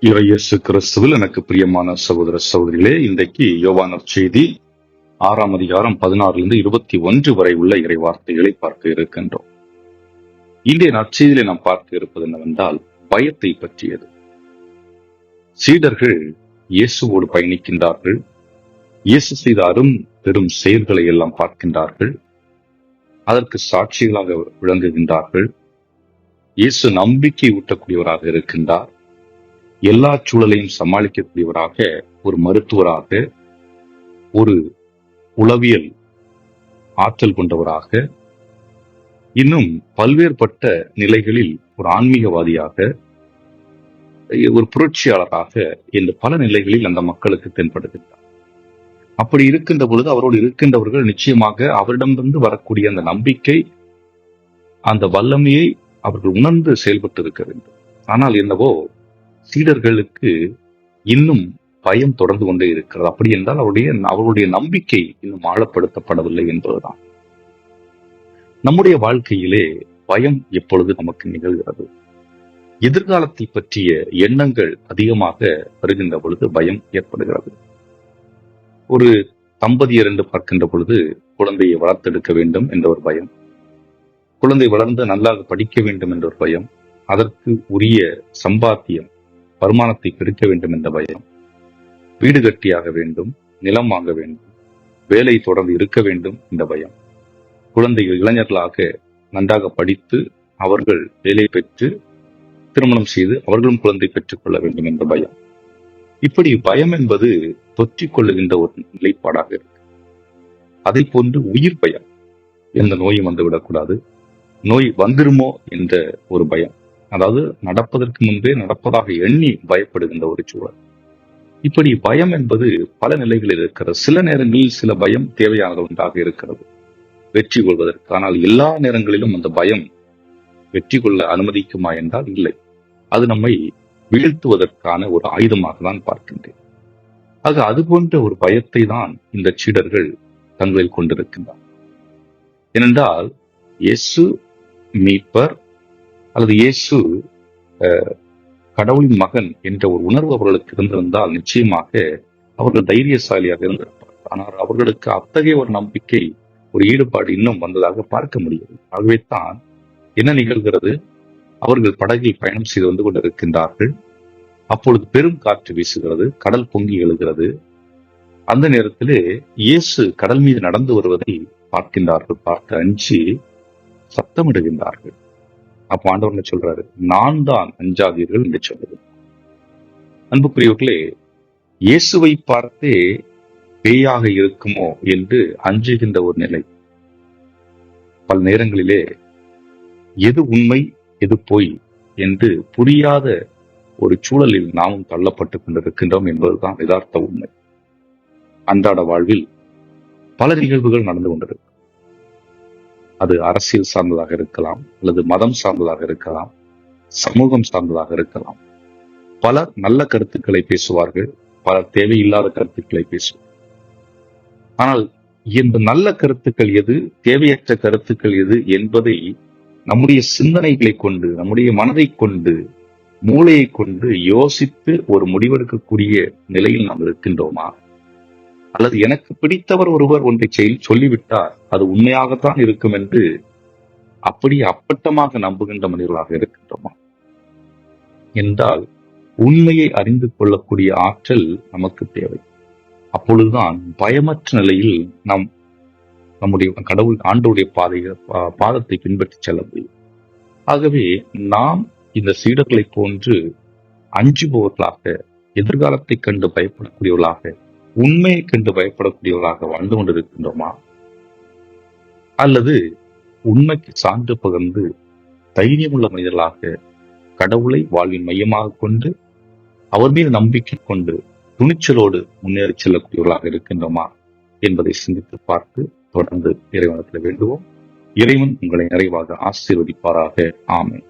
இயேசு கிறிஸ்துவில் எனக்கு பிரியமான சகோதர சகோதரிகளே, இன்றைக்கு யோவான் நற்செய்தி 6ஆம் அதிகாரம் 16 21 வரை உள்ள இறை வார்த்தைகளை பார்க்க இருக்கின்றோம். இன்றைய நற்செய்தியிலே நாம் பார்க்க இருப்பது என்னவென்றால், பயத்தை பற்றியது. சீடர்கள் இயேசுவோடு பயணிக்கின்றார்கள். இயேசு செய்த அரும் பெரும் செயல்களை எல்லாம் பார்க்கின்றார்கள். அதற்கு சாட்சிகளாக விளங்குகின்றார்கள். இயேசு நம்பிக்கை ஊட்டக்கூடியவராக இருக்கின்றார். எல்லா சூழலையும் சமாளிக்கக்கூடியவராக, ஒரு மருத்துவராக, ஒரு உளவியல் ஆற்றல் கொண்டவராக, இன்னும் பல்வேறுபட்ட நிலைகளில் ஒரு ஆன்மீகவாதியாக, ஒரு புரட்சியாளராக என்று பல நிலைகளில் அந்த மக்களுக்கு தென்படுகின்றார். அப்படி இருக்கின்ற பொழுது அவரோடு இருக்கின்றவர்கள் நிச்சயமாக அவரிடமிருந்து வரக்கூடிய அந்த நம்பிக்கை, அந்த வல்லமையை அவர்கள் உணர்ந்து செயல்பட்டு இருக்க வேண்டும். ஆனால் என்னவோ சீடர்களுக்கு இன்னும் பயம் தொடர்ந்து கொண்டே இருக்கிறது. அப்படி என்றால் அவருடைய நம்பிக்கை இன்னும் ஆழப்படுத்தப்படவில்லை என்பதுதான். நம்முடைய வாழ்க்கையிலே பயம் எப்பொழுது நமக்கு நிகழ்கிறது? எதிர்காலத்தை பற்றிய எண்ணங்கள் அதிகமாக வருகின்ற பொழுது பயம் ஏற்படுகிறது. ஒரு தம்பதியர் என்று பார்க்கின்ற பொழுது குழந்தையை வளர்த்தெடுக்க வேண்டும் என்ற ஒரு பயம், குழந்தை வளர்ந்து நல்லாக படிக்க வேண்டும் என்ற ஒரு பயம், அதற்கு உரிய சம்பாத்தியம் வருமானத்தை பெருக்க வேண்டும் என்ற பயம், வீடு கட்டியாக வேண்டும், நிலம் வாங்க வேண்டும், வேலை தொடர்ந்து இருக்க வேண்டும் என்ற பயம், குழந்தைகள் இளைஞர்களாக நன்றாக படித்து அவர்கள் வேலை பெற்று திருமணம் செய்து அவர்களும் குழந்தை பெற்றுக் கொள்ள வேண்டும் என்ற பயம். இப்படி பயம் என்பது தொற்றிக் கொள்ளுகின்ற ஒரு நிலைப்பாடாக இருக்கு. அதை போன்று உயிர் பயம், எந்த நோயும் வந்துவிடக்கூடாது, நோய் வந்துருமோ என்ற ஒரு பயம், அதாவது நடப்பதற்கு முன்பே நடப்பதாக எண்ணி பயப்படுகின்ற ஒரு சூழல். இப்படி பயம் என்பது பல நிலைகளில் இருக்கிறது. சில நேரங்களில் சில பயம் தேவையான ஒன்றாக இருக்கிறது வெற்றி கொள்வதற்கு. ஆனால் எல்லா நேரங்களிலும் அந்த பயம் வெற்றி கொள்ள அனுமதிக்குமா என்றால் இல்லை. அது நம்மை வீழ்த்துவதற்கான ஒரு ஆயுதமாக தான் பார்க்கின்றேன். ஆக அது போன்ற ஒரு பயத்தை தான் இந்த சீடர்கள் தங்களில் கொண்டிருக்கின்றார். ஏனென்றால் இயேசு மீட்பர் அல்லது இயேசு கடவுளின் மகன் என்ற ஒரு உணர்வு அவர்களுக்கு இருந்திருந்தால் நிச்சயமாக அவர்கள் தைரியசாலியாக இருந்திருப்பார். ஆனால் அவர்களுக்கு அத்தகைய ஒரு நம்பிக்கை, ஒரு ஈடுபாடு இன்னும் வந்ததாக பார்க்க முடியாது. ஆகவே தான் என்ன நிகழ்கிறது? அவர்கள் படகில் பயணம் செய்து வந்து கொண்டிருக்கின்றார்கள். அப்பொழுது பெரும் காற்று வீசுகிறது, கடல் பொங்கி எழுகிறது. அந்த நேரத்திலே இயேசு கடல் மீது நடந்து வருவதை பார்க்கின்றார்கள். பார்த்து அஞ்சி சத்தமிடுகின்றார்கள். அப்ப ஆண்டவர் என்ன சொல்றாரு? நான் தான், அஞ்சாதீர்கள் என்று சொல்லுது. அன்புக்குரியவர்களே, இயேசுவை பார்த்தே பேயாக இருக்குமோ என்று அஞ்சுகின்ற ஒரு நிலை. பல நேரங்களிலே எது உண்மை எது பொய் என்று புரியாத ஒரு சூழலில் நாமும் தள்ளப்பட்டுக் கொண்டிருக்கின்றோம் என்பதுதான் யதார்த்த உண்மை. அன்றாட வாழ்வில் பல நிகழ்வுகள் நடந்து கொண்டிருக்கு. அது அரசியல் சார்ந்ததாக இருக்கலாம், அல்லது மதம் சார்ந்ததாக இருக்கலாம், சமூகம் சார்ந்ததாக இருக்கலாம். பலர் நல்ல கருத்துக்களை பேசுவார்கள், பலர் தேவையில்லாத கருத்துக்களை பேசுவார்கள். ஆனால் இந்த நல்ல கருத்துக்கள் எது, தேவையற்ற கருத்துக்கள் எது என்பதை நம்முடைய சிந்தனைகளை கொண்டு, நம்முடைய மனதை கொண்டு, மூளையை கொண்டு யோசித்து ஒரு முடிவெடுக்கக்கூடிய நிலையில் நாம் இருக்கின்றோமா? அல்லது எனக்கு பிடித்தவர் ஒருவர் ஒன்றை சொல்லிவிட்டார், அது உண்மையாகத்தான் இருக்கும் என்று அப்படி அப்பட்டமாக நம்புகின்ற மனிதர்களாக இருக்கின்றோமா என்றால், உண்மையை அறிந்து கொள்ளக்கூடிய ஆற்றல் நமக்கு தேவை. அப்பொழுதுதான் பயமற்ற நிலையில் நாம் நம்முடைய கடவுள் ஆண்டவருடைய பாதத்தை பின்பற்றி செல்ல முடியும். ஆகவே நாம் இந்த சீடர்களை போன்று அஞ்சுபவர்களாக, எதிர்காலத்தை கண்டு பயப்படக்கூடியவர்களாக, உண்மையை கண்டு பயப்படக்கூடியவர்களாக வாழ்ந்து கொண்டிருக்கின்றோமா? அல்லது உண்மைக்கு சான்று பகிர்ந்து தைரியமுள்ள மனிதர்களாக கடவுளை வாழ்வின் மையமாக கொண்டு அவர் மீது நம்பிக்கை கொண்டு துணிச்சலோடு முன்னேறி செல்லக்கூடியவர்களாக இருக்கின்றோமா என்பதை சிந்தித்து பார்த்து தொடர்ந்து இறைவனத்தில் வேண்டுவோம். இறைவன் உங்களை நிறைவாக ஆசீர்வதிப்பாராக. ஆமென்.